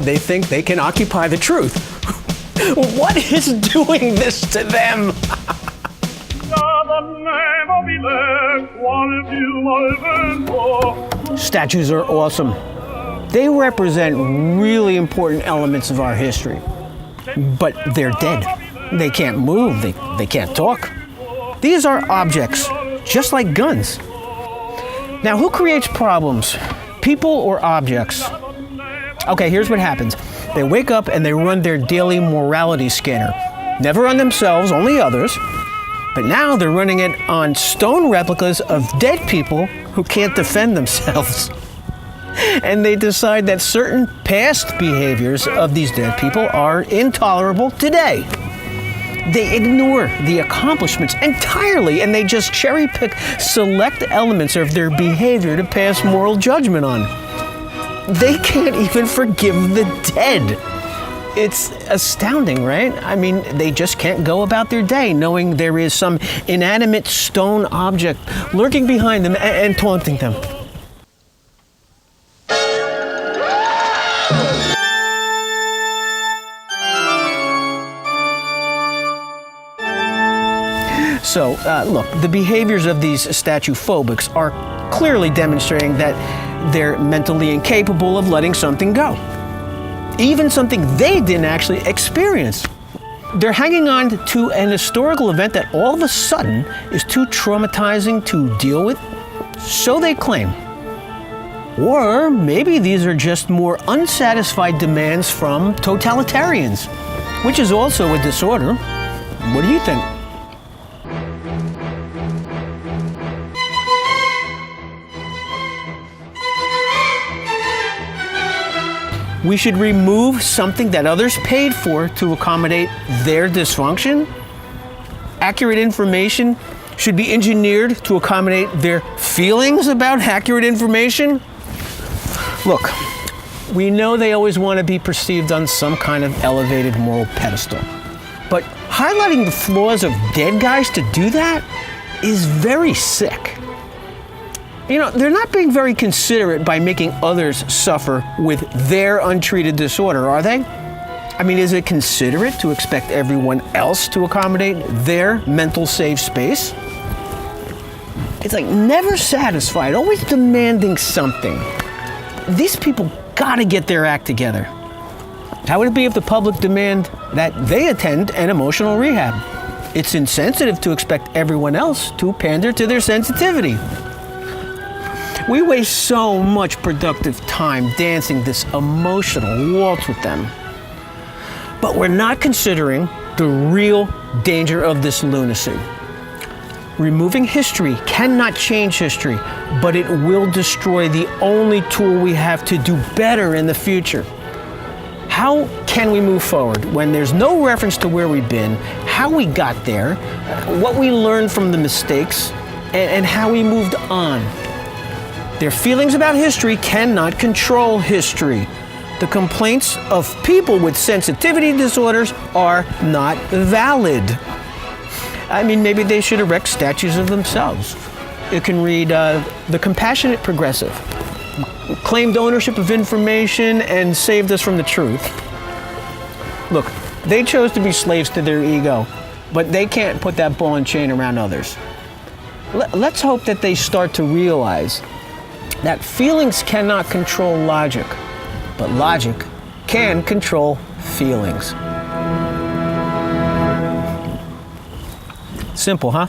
They think they can occupy the truth. What is doing this to them? Statues are awesome. They represent really important elements of our history. But they're dead. They can't move, they can't talk. These are objects, just like guns. Now, who creates problems? People or objects? Okay, here's what happens. They wake up and they run their daily morality scanner. Never on themselves, only others. But now they're running it on stone replicas of dead people who can't defend themselves. And they decide that certain past behaviors of these dead people are intolerable today. They ignore the accomplishments entirely, and they just cherry pick select elements of their behavior to pass moral judgment on. They can't even forgive the dead. It's astounding, right? I mean, they just can't go about their day knowing there is some inanimate stone object lurking behind them and taunting them. So, look, the behaviors of these statue phobics are clearly demonstrating that they're mentally incapable of letting something go. Even something they didn't actually experience. They're hanging on to an historical event that all of a sudden is too traumatizing to deal with, so they claim. Or maybe these are just more unsatisfied demands from totalitarians, which is also a disorder. What do you think? We should remove something that others paid for to accommodate their dysfunction? Accurate information should be engineered to accommodate their feelings about accurate information? Look, we know they always want to be perceived on some kind of elevated moral pedestal. But highlighting the flaws of dead guys to do that is very sick. You know, they're not being very considerate by making others suffer with their untreated disorder, are they? I mean, is it considerate to expect everyone else to accommodate their mental safe space? It's like never satisfied, always demanding something. These people gotta get their act together. How would it be if the public demand that they attend an emotional rehab? It's insensitive to expect everyone else to pander to their sensitivity. We waste so much productive time dancing this emotional waltz with them. But we're not considering the real danger of this lunacy. Removing history cannot change history, but it will destroy the only tool we have to do better in the future. How can we move forward when there's no reference to where we've been, how we got there, what we learned from the mistakes, and how we moved on? Their feelings about history cannot control history. The complaints of people with sensitivity disorders are not valid. I mean, maybe they should erect statues of themselves. It can read, the compassionate progressive, claimed ownership of information and saved us from the truth. Look, they chose to be slaves to their ego, but they can't put that ball and chain around others. Let's hope that they start to realize that feelings cannot control logic, but logic can control feelings. Simple, huh?